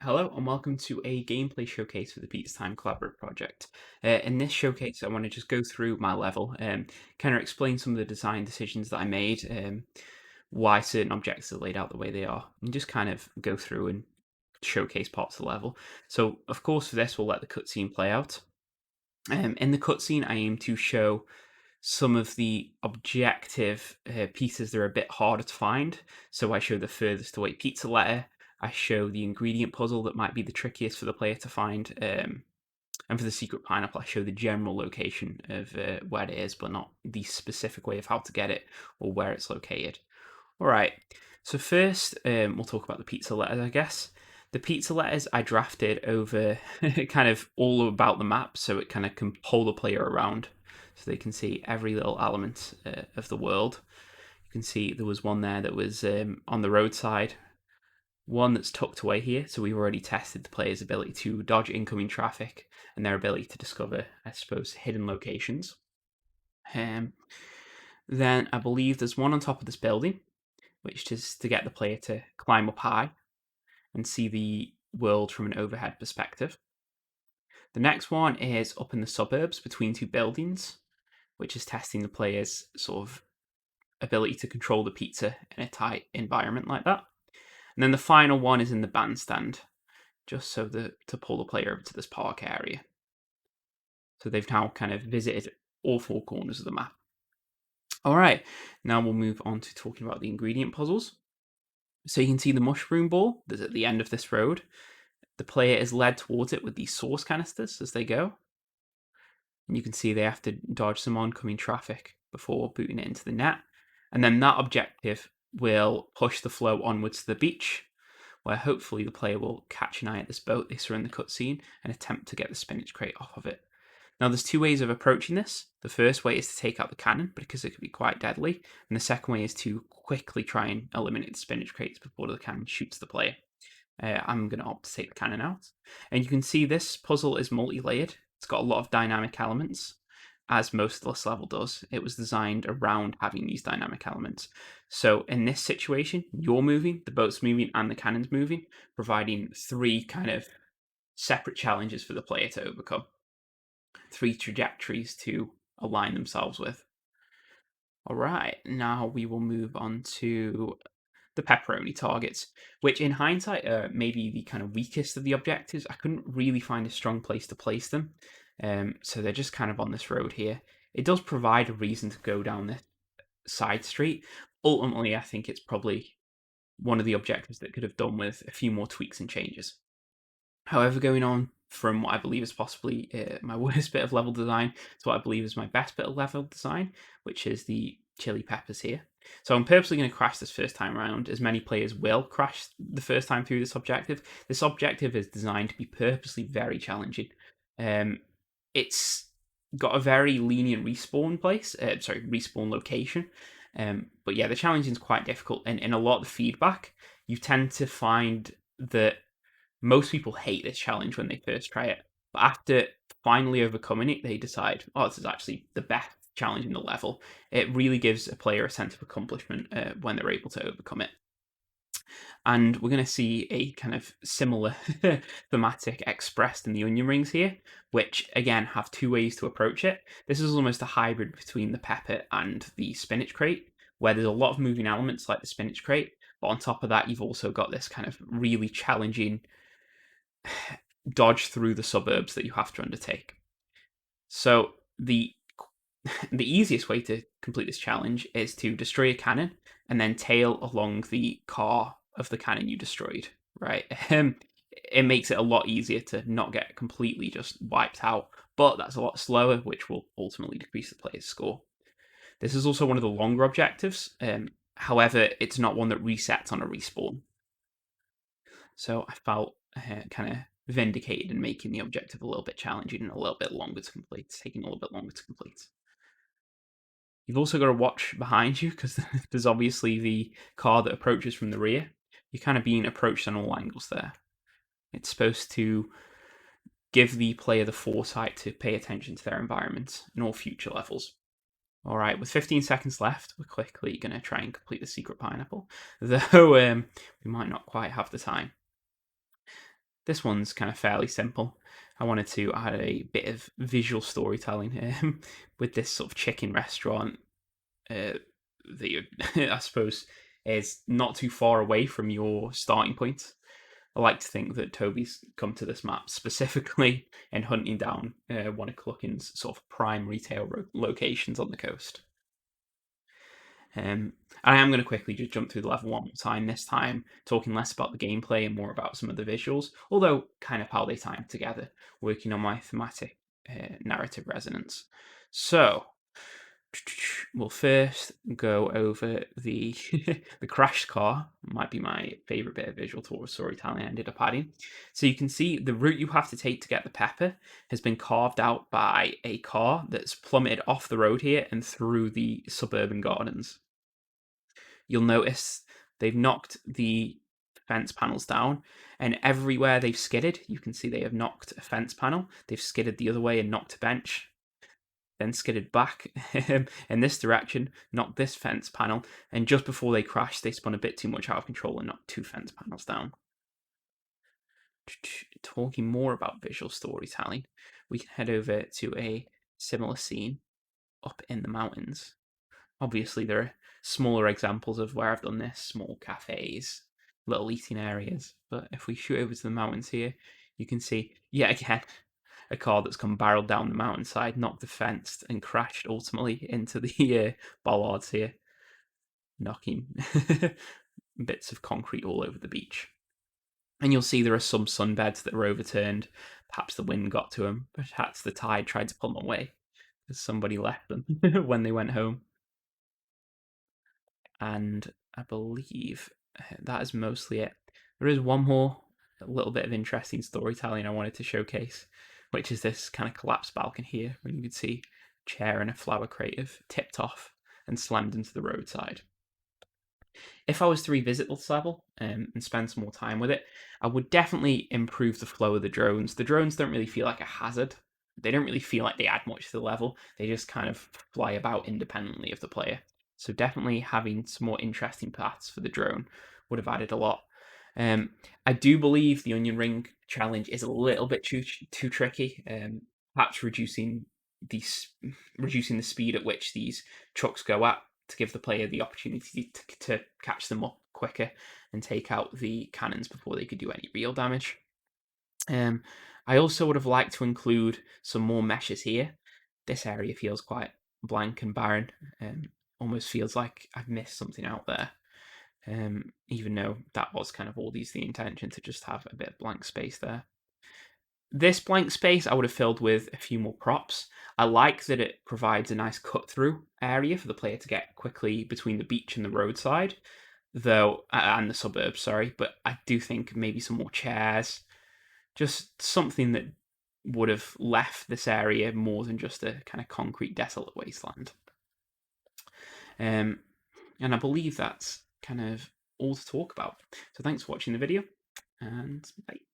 Hello and welcome to a gameplay showcase for the Pizza Time Collaborative project. In this showcase, I want to just go through my level and kind of explain some of the design decisions that I made, why certain objects are laid out the way they are, and just kind of go through and showcase parts of the level. So, of course, for this, we'll let the cutscene play out. In the cutscene, I aim to show some of the objective pieces that are a bit harder to find. So I show the furthest away pizza letter. I show the ingredient puzzle that might be the trickiest for the player to find. And for the secret pineapple, I show the general location of where it is, but not the specific way of how to get it or where it's located. All right. So first, we'll talk about the pizza letters, I guess. The pizza letters I drafted over kind of all about the map, so it kind of can pull the player around, so they can see every little element of the world. You can see there was one there that was on the roadside, one that's tucked away here. So we've already tested the player's ability to dodge incoming traffic and their ability to discover, I suppose, hidden locations. Um, then I believe there's one on top of this building, which is to get the player to climb up high and see the world from an overhead perspective. The next one is up in the suburbs between two buildings, which is testing the player's sort of ability to control the pizza in a tight environment like that. And then the final one is in the bandstand, just so to pull the player over to this park area. So they've now kind of visited all four corners of the map. All right, now we'll move on to talking about the ingredient puzzles. So you can see the mushroom ball that's at the end of this road. The player is led towards it with these sauce canisters as they go. And you can see they have to dodge some oncoming traffic before booting it into the net. And then that objective will push the flow onwards to the beach, where hopefully the player will catch an eye at this boat they saw in the cutscene and attempt to get the spinach crate off of it. Now, there's two ways of approaching this. The first way is to take out the cannon, because it could be quite deadly. And the second way is to quickly try and eliminate the spinach crates before the cannon shoots the player. I'm going to opt to take the cannon out. And you can see this puzzle is multi-layered. It's got a lot of dynamic elements, as most of this level does. It was designed around having these dynamic elements. So in this situation, you're moving, the boat's moving, and the cannon's moving, providing three kind of separate challenges for the player to overcome. Three trajectories to align themselves with. All right, now we will move on to the pepperoni targets, which in hindsight are maybe the kind of weakest of the objectives. I couldn't really find a strong place to place them, so they're just kind of on this road here. It does provide a reason to go down this side street. Ultimately, I think it's probably one of the objectives that could have done with a few more tweaks and changes. However, going on from what I believe is possibly my worst bit of level design to what I believe is my best bit of level design, which is the chili peppers here. So I'm purposely going to crash this first time around, as many players will crash the first time through this objective. This objective is designed to be purposely very challenging. It's got a very lenient respawn location. But yeah, the challenging is quite difficult, and in a lot of the feedback, you tend to find that most people hate this challenge when they first try it, but after finally overcoming it, they decide, oh, this is actually the best challenge in the level. It really gives a player a sense of accomplishment when they're able to overcome it. And we're going to see a kind of similar thematic expressed in the onion rings here, which again have two ways to approach it. This is almost a hybrid between the pepper and the spinach crate, where there's a lot of moving elements like the spinach crate, but on top of that, you've also got this kind of really challenging dodge through the suburbs that you have to undertake. So the easiest way to complete this challenge is to destroy a cannon and then tail along the car of the cannon you destroyed. Right, it makes it a lot easier to not get completely just wiped out, but that's a lot slower, which will ultimately decrease the player's score. This is also one of the longer objectives. However, it's not one that resets on a respawn. So I felt kind of vindicated in making the objective a little bit challenging and a little bit longer to complete, taking a little bit longer to complete. You've also got to watch behind you, because there's obviously the car that approaches from the rear. You're kind of being approached on all angles there. It's supposed to give the player the foresight to pay attention to their environment in all future levels. All right, with 15 seconds left, we're quickly going to try and complete the secret pineapple, though we might not quite have the time. This one's kind of fairly simple. I wanted to add a bit of visual storytelling with this sort of chicken restaurant that you, I suppose, is not too far away from your starting point. I like to think that Toby's come to this map specifically in hunting down one of Cluckin's sort of prime retail locations on the coast. I am going to quickly just jump through the level one more time, this time talking less about the gameplay and more about some of the visuals, although kind of how they tie together, working on my thematic narrative resonance. So, we'll first go over the the crashed car. Might be my favorite bit of visual tour storytelling I ended up adding. So you can see the route you have to take to get the pepper has been carved out by a car that's plummeted off the road here and through the suburban gardens. You'll notice they've knocked the fence panels down, and everywhere they've skidded, you can see they have knocked a fence panel. They've skidded the other way and knocked a bench, then skidded back in this direction, knocked this fence panel, and just before they crashed, they spun a bit too much out of control and knocked two fence panels down. Talking more about visual storytelling, we can head over to a similar scene up in the mountains. Obviously, there are smaller examples of where I've done this, small cafes, little eating areas. But if we shoot over to the mountains here, you can see, yet again, a car that's come barreled down the mountainside, knocked the fence, and crashed ultimately into the bollards here, knocking bits of concrete all over the beach. And you'll see there are some sunbeds that were overturned. Perhaps the wind got to them. Perhaps the tide tried to pull them away because somebody left them when they went home. And I believe that is mostly it. There is one more little bit of interesting storytelling I wanted to showcase, which is this kind of collapsed balcony here, where you can see a chair and a flower crate have tipped off and slammed into the roadside. If I was to revisit this level and spend some more time with it, I would definitely improve the flow of the drones. The drones don't really feel like a hazard. They don't really feel like they add much to the level. They just kind of fly about independently of the player. So definitely having some more interesting paths for the drone would have added a lot. I do believe the onion ring challenge is a little bit too tricky. Perhaps reducing the speed at which these trucks go at to give the player the opportunity to catch them up quicker and take out the cannons before they could do any real damage. I also would have liked to include some more meshes here. This area feels quite blank and barren. Almost feels like I've missed something out there. Even though that was kind of always the intention to just have a bit of blank space there. This blank space I would have filled with a few more props. I like that it provides a nice cut through area for the player to get quickly between the beach and the roadside, though, and the suburbs, sorry, but I do think maybe some more chairs, just something that would have left this area more than just a kind of concrete desolate wasteland. And I believe that's kind of all to talk about. So thanks for watching the video, and bye.